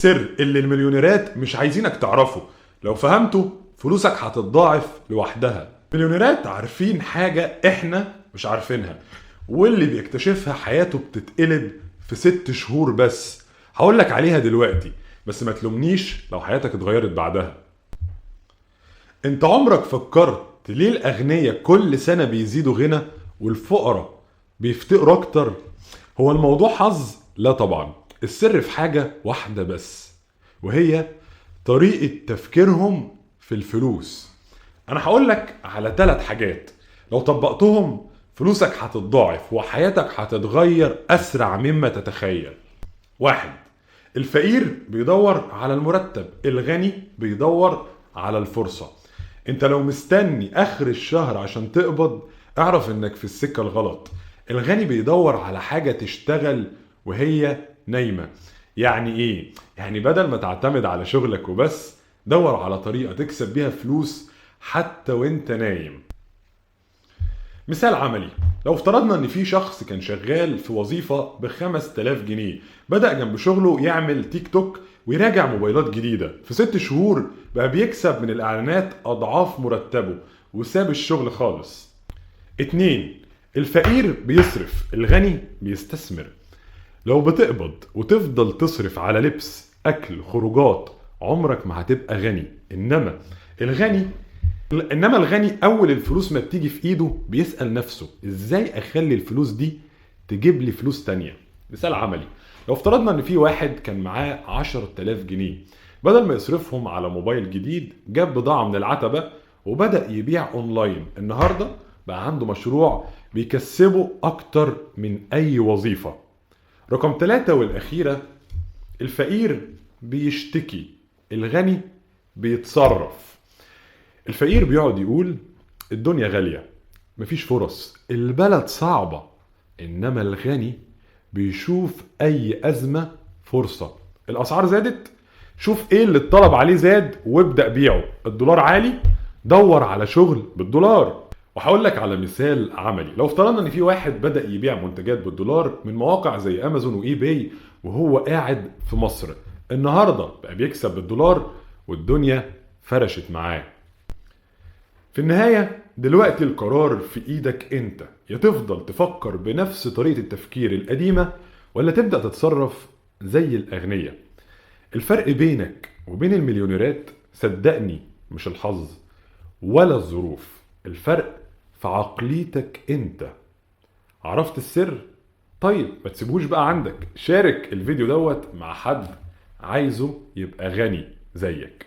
سر اللي المليونيرات مش عايزينك تعرفه، لو فهمته فلوسك هتتضاعف لوحدها. المليونيرات عارفين حاجة احنا مش عارفينها، واللي بيكتشفها حياته بتتقلب في 6 شهور بس. هقولك عليها دلوقتي، بس ما تلومنيش لو حياتك اتغيرت بعدها. انت عمرك فكرت ليه الاغنياء كل سنة بيزيدوا غنى والفقراء بيفتقروا اكتر؟ هو الموضوع حظ؟ لا طبعا، السر في حاجة واحدة بس، وهي طريقة تفكيرهم في الفلوس. انا هقولك على 3 حاجات لو طبقتهم فلوسك هتتضاعف وحياتك هتتغير اسرع مما تتخيل. 1. الفقير بيدور على المرتب، الغني بيدور على الفرصة. انت لو مستني اخر الشهر عشان تقبض، اعرف انك في السكة الغلط. الغني بيدور على حاجة تشتغل وهي نايمة. يعني ايه؟ يعني بدل ما تعتمد على شغلك وبس، دور على طريقة تكسب بيها فلوس حتى وانت نايم. مثال عملي، لو افترضنا ان في شخص كان شغال في وظيفة ب5000 جنيه، بدأ جنب شغله يعمل تيك توك ويراجع موبايلات جديدة. في 6 شهور بقى بيكسب من الاعلانات اضعاف مرتبه وساب الشغل خالص. 2. الفقير بيصرف، الغني بيستثمر. لو بتقبض وتفضل تصرف على لبس، اكل، خروجات، عمرك ما هتبقى غني. انما الغني اول الفلوس ما بتيجي في ايده بيسأل نفسه ازاي اخلي الفلوس دي تجيب لي فلوس تانية. مثال عملي، لو افترضنا ان في واحد كان معاه 10000 جنيه، بدل ما يصرفهم على موبايل جديد جاب بضاعة من العتبة وبدأ يبيع اونلاين. النهاردة بقى عنده مشروع بيكسبه اكتر من اي وظيفة. رقم 3 والاخيرة، الفقير بيشتكي، الغني بيتصرف. الفقير بيقعد يقول الدنيا غالية، مفيش فرص، البلد صعبة. انما الغني بيشوف اي ازمة فرصة. الاسعار زادت، شوف ايه اللي الطلب عليه زاد وابدأ بيعه. الدولار عالي، دور على شغل بالدولار. وهقول لك على مثال عملي، لو افترضنا ان في واحد بدأ يبيع منتجات بالدولار من مواقع زي امازون واي باي وهو قاعد في مصر، النهاردة بقى بيكسب بالدولار والدنيا فرشت معاه. في النهاية دلوقتي القرار في ايدك انت، يا تفضل تفكر بنفس طريقة التفكير القديمة ولا تبدأ تتصرف زي الأغنياء. الفرق بينك وبين المليونيرات صدقني مش الحظ ولا الظروف، الفرق في عقليتك انت. عرفت السر؟ طيب ما تسيبوش بقى عندك، شارك الفيديو دوت مع حد عايزه يبقى غني زيك.